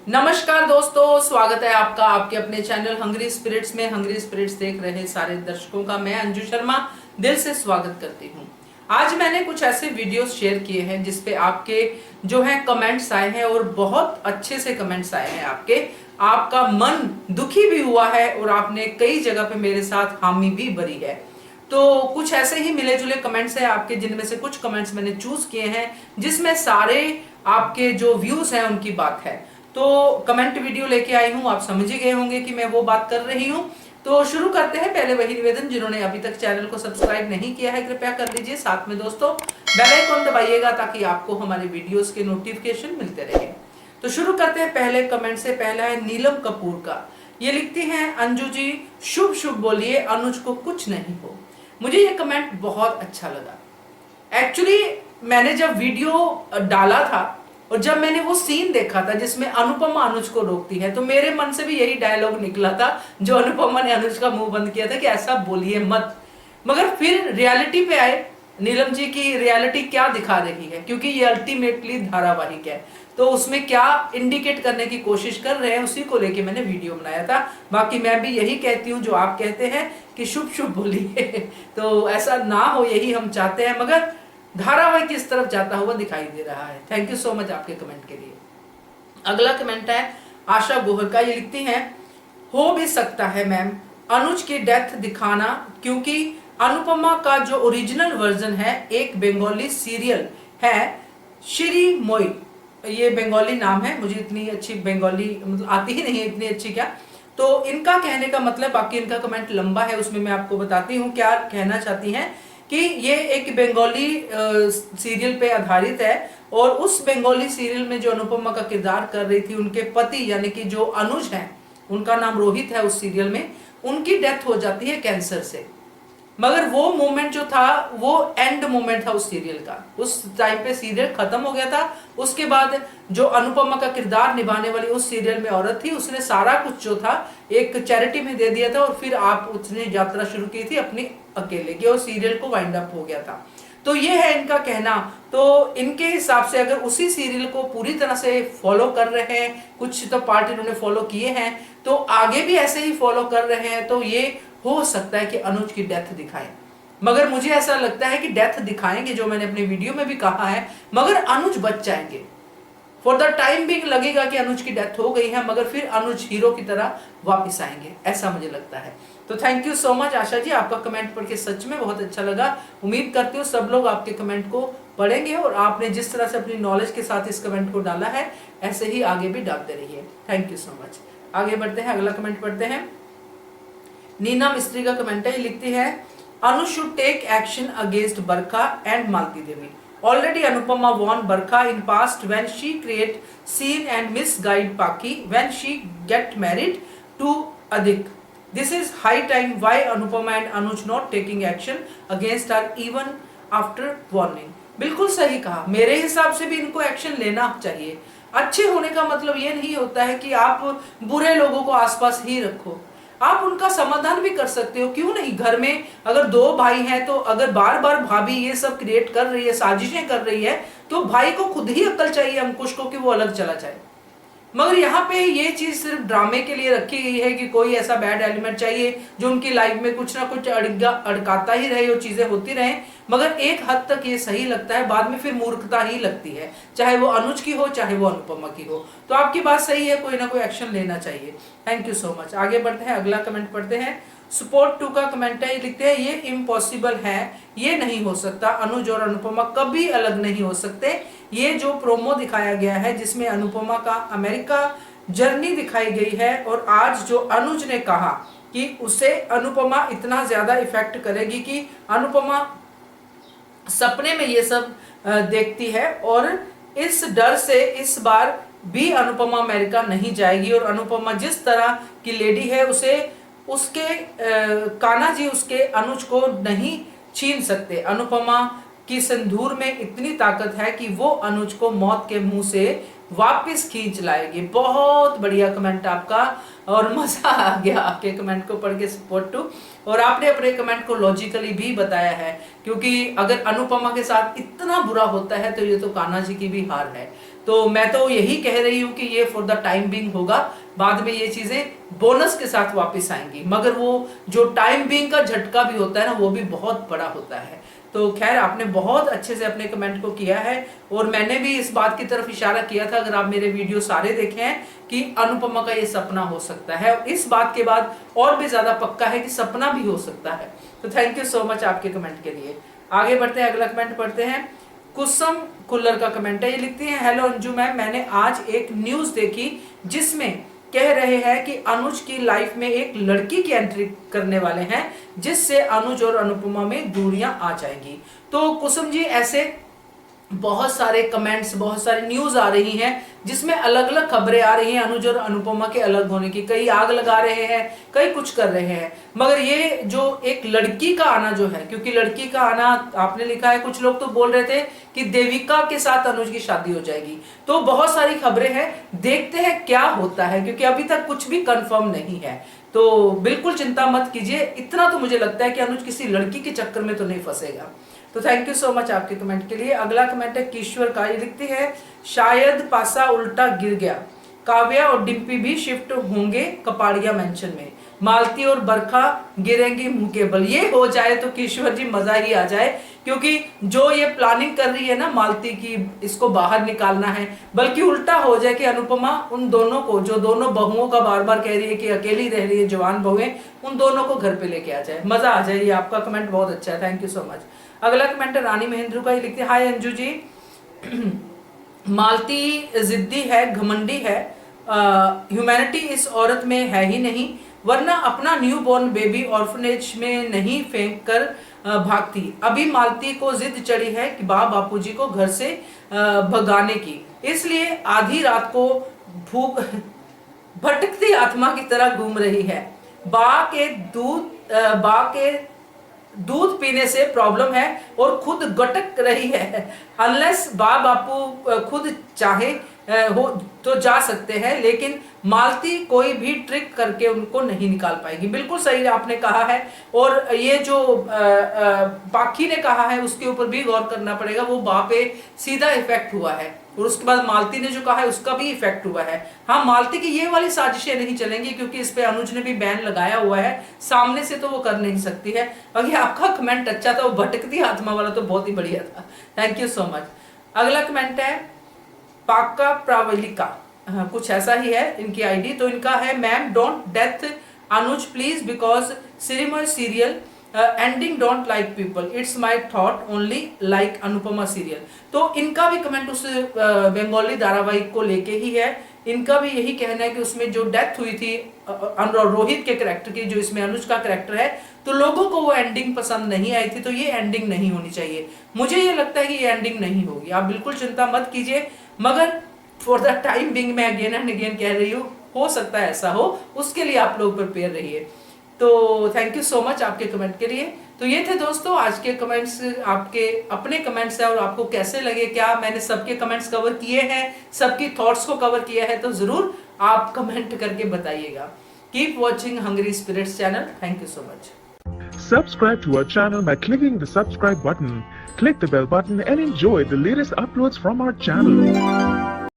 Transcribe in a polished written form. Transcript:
नमस्कार दोस्तों, स्वागत है आपका आपके अपने चैनल हंग्री स्पिरिट्स में। हंग्री स्पिरिट्स देख रहे सारे दर्शकों का मैं अंजू शर्मा दिल से स्वागत करती हूँ। आज मैंने कुछ ऐसे वीडियोस शेयर किए हैं जिसपे आपके जो है कमेंट्स आए हैं और बहुत अच्छे से कमेंट्स आए हैं आपका मन दुखी भी हुआ है और आपने कई जगह पे मेरे साथ हामी भी भरी है। तो कुछ ऐसे ही मिले जुले कमेंट्स हैं आपके, जिनमें से कुछ कमेंट्स मैंने चूज किए हैं जिसमें सारे आपके जो व्यूज हैं उनकी बात है। तो कमेंट वीडियो लेके आई हूं, आप समझ ही गए होंगे कि मैं वो बात कर रही हूं। तो शुरू करते हैं। पहले वही निवेदन, जिन्होंने अभी तक चैनल को सब्सक्राइब नहीं किया है कृपया कर लीजिए। साथ में दोस्तों बेल आइकन दबाइएगा ताकि आपको हमारे वीडियोस के नोटिफिकेशन मिलते रहे। तो शुरू करते हैं पहले कमेंट से। पहला है नीलम कपूर का। ये लिखती हैं, अंजू जी शुभ शुभ बोलिए, अनुज को कुछ नहीं हो। मुझे ये कमेंट बहुत अच्छा लगा। एक्चुअली मैंने जब वीडियो डाला था और जब मैंने वो सीन देखा था जिसमें अनुपमा अनुज को रोकती है, तो मेरे मन से भी यही डायलॉग निकला था जो अनुपमा ने अनुज का मुंह बंद किया था कि ऐसा बोलिए मत। मगर फिर रियलिटी पे आए, नीलम जी की रियलिटी क्या दिखा रही है, क्योंकि ये अल्टीमेटली धारावाहिक है तो उसमें क्या इंडिकेट करने की कोशिश कर रहे हैं उसी को लेके मैंने वीडियो बनाया था। बाकी मैं भी यही कहती हूँ जो आप कहते हैं कि शुभ शुभ बोलिए तो ऐसा ना हो यही हम चाहते हैं, मगर धारावाहिक किस तरफ जाता हुआ दिखाई दे रहा है। थैंक यू सो मच आपके कमेंट के लिए। अगला कमेंट है आशा गोहर का। ये लिखती हैं, हो भी सकता है मैम अनुज की डेथ दिखाना, क्योंकि अनुपमा का जो ओरिजिनल वर्जन है एक बंगाली सीरियल है श्री मोई, ये बंगाली नाम है, मुझे इतनी अच्छी बंगाली मतलब आती ही नहीं है इतनी अच्छी क्या। तो इनका कहने का मतलब, बाकी इनका कमेंट लंबा है उसमें मैं आपको बताती हूँ क्या कहना चाहती हैं, कि ये एक बंगाली सीरियल पे आधारित है और उस बंगाली सीरियल में जो अनुपमा का किरदार कर रही थी उनके पति यानी कि जो अनुज हैं, उनका नाम रोहित है उस सीरियल में, उनकी डेथ हो जाती है कैंसर से। मगर वो मोमेंट जो था वो एंड मोमेंट था उस सीरियल का। उस टाइम पे सीरियल खत्म हो गया था। उसके बाद जो अनुपमा का किरदार निभाने वाली उस सीरियल में औरत थी, उसने सारा कुछ जो था एक चैरिटी में दे दिया था और फिर उसने यात्रा शुरू की थी अपनी अकेले की और सीरियल को वाइंड अप हो गया था। तो ये है इनका कहना। तो इनके हिसाब से अगर उसी सीरियल को पूरी तरह से फॉलो कर रहे हैं, कुछ तो पार्ट इन्होंने फॉलो किए हैं, तो आगे भी ऐसे ही फॉलो कर रहे हैं, तो ये हो सकता है कि अनुज की डेथ दिखाएं। मगर मुझे ऐसा लगता है कि डेथ दिखाएंगे, जो मैंने अपने वीडियो में भी कहा है, मगर अनुज बच जाएंगे। फॉर द टाइम बिंग लगेगा कि अनुज की डेथ हो गई है, मगर फिर अनुज हीरो की तरह वापस आएंगे, ऐसा मुझे लगता है। तो thank you so much Asha ji, आपका कमेंट पढ़ के सच में बहुत अच्छा लगा। उम्मीद करती हूँ सब लोग आपके कमेंट को पढ़ेंगे और आपने जिस तरह से अपनी नॉलेज के साथ इस कमेंट को डाला है ऐसे ही आगे भी डालते रहिए। Thank you so much. आगे बढ़ते हैं, अगला कमेंट पढ़ते हैं। नीना मिस्त्री का कमेंट है, लिखती है, Anuj should take action against Barkha and Malti Devi. Already Anupama won Barkha in past when she create scene and misguide Paki when she get married to Adik. This is high time why Anupama and Anuj not taking action against her even after warning. बिल्कुल सही कहा, मेरे हिसाब से भी इनको action लेना चाहिए। अच्छे होने का मतलब ये नहीं होता है कि आप बुरे लोगों को आसपास ही रखो, आप उनका समाधान भी कर सकते हो। क्यों नहीं, घर में अगर दो भाई हैं तो अगर बार बार भाभी ये सब क्रिएट कर रही है, साजिशें कर रही है, तो भाई को खुद ही अक्ल चाहिए अंकुश को कि वो अलग चला जाए। मगर यहाँ पे ये चीज सिर्फ ड्रामे के लिए रखी गई है कि कोई ऐसा बैड एलिमेंट चाहिए जो उनकी लाइफ में कुछ ना कुछ अड़काता ही रहे और चीजें होती रहे। मगर एक हद तक ये सही लगता है, बाद में फिर मूर्खता ही लगती है, चाहे वो अनुज की हो चाहे वो अनुपमा की हो। तो आपकी बात सही है, कोई ना कोई एक्शन लेना चाहिए। Thank you so much. आगे बढ़ते हैं, अगला कमेंट पढ़ते हैं। सपोर्ट 2 का कमेंट है, लिखते हैं, ये इम्पॉसिबल है, ये नहीं हो सकता, अनुज और अनुपमा कभी अलग नहीं हो सकते। ये जो प्रोमो दिखाया गया है जिसमें अनुपमा का अमेरिका जर्नी दिखाई गई है और आज जो अनुज ने कहा कि उसे अनुपमा इतना ज्यादा इफेक्ट करेगी कि अनुपमा सपने में ये सब देखती है और इस डर से इस बार भी अनुपमा अमेरिका नहीं जाएगी और अनुपमा जिस तरह की लेडी है उसे उसके कान्हा जी उसके अनुज को नहीं छीन सकते। अनुपमा की सिंदूर में इतनी ताकत है कि वो अनुज को मौत के मुंह से वापस खींच लाएगी। बहुत बढ़िया कमेंट आपका और मजा आ गया आपके कमेंट को पढ़ के, सपोर्ट 2। और आपने अपने कमेंट को लॉजिकली भी बताया है, क्योंकि अगर अनुपमा के साथ इतना बुरा होता है तो ये तो कान्हा जी की भी हार है। तो मैं तो यही कह रही हूँ कि ये फॉर द टाइम बिंग होगा, बाद में ये चीजें बोनस के साथ वापस आएंगी, मगर वो जो टाइम बिंग का झटका भी होता है ना, वो भी बहुत बड़ा होता है। तो खैर, आपने बहुत अच्छे से अपने कमेंट को किया है, और मैंने भी इस बात की तरफ इशारा किया था, अगर आप मेरे वीडियो सारे देखे हैं, कि अनुपमा का ये सपना हो सकता है, और इस बात के बाद और भी ज्यादा पक्का है कि सपना भी हो सकता है। तो थैंक यू सो मच आपके कमेंट के लिए। आगे बढ़ते हैं, अगला कमेंट पढ़ते हैं। कुसुम कुल्लर का कमेंट है, ये लिखती है, हेलो अंजू मैम, मैंने आज एक न्यूज देखी जिसमें कह रहे हैं कि अनुज की लाइफ में एक लड़की की एंट्री करने वाले हैं, जिससे अनुज और अनुपमा में दूरियां आ जाएंगी। तो कुसुम जी, ऐसे बहुत सारे कमेंट्स, बहुत सारी न्यूज आ रही हैं जिसमें अलग अलग खबरें आ रही हैं अनुज और अनुपमा के अलग होने की। कई आग लगा रहे हैं, कई कुछ कर रहे हैं, मगर ये जो एक लड़की का आना जो है, क्योंकि लड़की का आना आपने लिखा है, कुछ लोग तो बोल रहे थे कि देविका के साथ अनुज की शादी हो जाएगी। तो बहुत सारी खबरें हैं, देखते हैं क्या होता है, क्योंकि अभी तक कुछ भी कंफर्म नहीं है। तो बिल्कुल चिंता मत कीजिए, इतना तो मुझे लगता है कि अनुज किसी लड़की के चक्कर में तो नहीं फंसेगा। तो थैंक यू सो मच आपके कमेंट के लिए। अगला कमेंट है किश्वर का, ये लिखती है, शायद पासा उल्टा गिर गया, काव्या और डिम्पी भी शिफ्ट होंगे कपाड़िया मेंशन में, मालती और बरखा गिरेंगी मुंह के बल। ये हो जाए तो किश्वर जी मजा ही आ जाए, क्योंकि जो ये प्लानिंग कर रही है ना मालती की, इसको बाहर निकालना है, बल्कि उल्टा हो जाए कि अनुपमा उन दोनों को, जो दोनों बहुओं का बार बार कह रही है कि अकेली रह रही है, जवान बहुएं, उन दोनों को घर पे लेके आ जाए, मजा आ जाए। ये आपका कमेंट बहुत अच्छा है, थैंक यू सो मच। अगला कमेंट है रानी महेंद्र का, ये लिखते हैं, हाय अंजू जी, मालती जिद्दी है, घमंडी है, ह्यूमैनिटी इस औरत में है ही नहीं, वरना अपना न्यू बॉर्न बेबी ऑर्फनेज में नहीं फेंक कर भागती। अभी मालती को जिद चढ़ी है कि बापूजी को घर से भगाने की, इसलिए आधी रात को भूख भटकती आत्मा की तरह घूम रही है। बा के दूध पीने से प्रॉब्लम है और खुद गटक रही है। अनलेस बापू खुद चाहे हो तो जा सकते हैं, लेकिन मालती कोई भी ट्रिक करके उनको नहीं निकाल पाएगी। बिल्कुल सही आपने कहा है, और ये जो पाखी ने कहा है उसके ऊपर भी गौर करना पड़ेगा। वो बा पे सीधा इफेक्ट हुआ है, और उसके बाद मालती ने जो कहा है उसका भी इफेक्ट हुआ है। हाँ, मालती की ये वाली साजिशें नहीं चलेंगी, क्योंकि इस पे अनुज ने भी बैन लगाया हुआ है, सामने से तो वो कर नहीं सकती है। बाकी आपका कमेंट अच्छा था, वो भटकती आत्मा वाला तो बहुत ही बढ़िया था, थैंक यू सो मच। अगला कमेंट है पाका प्रावलिका, कुछ ऐसा ही है इनकी आईडी। तो इनका है, ma'am don't death Anuj please, because cinema serial ending don't like people, it's my thought only like Anupama serial. तो इनका भी कमेंट उस बंगाली धारावाहिक को लेके ही है। इनका भी यही कहना है कि उसमें जो डेथ हुई थी रोहित के कैरेक्टर की, जो इसमें अनुज का कैरेक्टर है, तो लोगों को वो एंडिंग पसंद नहीं आई थी, तो ये एंडिंग नहीं होनी चाहिए। मुझे ये लगता है कि ये एंडिंग नहीं होगी, आप बिल्कुल चिंता मत कीजिए, मगर फॉर द टाइम बिंग मैं अगेन एंड अगेन कह रही हूँ, हो सकता है ऐसा हो, उसके लिए आप लोग प्रिपेयर रहिए। तो थैंक यू सो मच आपके कमेंट के लिए। तो ये थे दोस्तों आज के कमेंट्स, आपके अपने कमेंट्स है, और आपको कैसे लगे, क्या मैंने सबके कमेंट्स कवर किए हैं, सबकी थॉट्स को कवर किया है, तो जरूर आप कमेंट करके बताइएगा। Keep watching Hungry Spirits channel, thank you so much. Subscribe to our channel by clicking the subscribe button. Click the bell button and enjoy the latest uploads from our channel.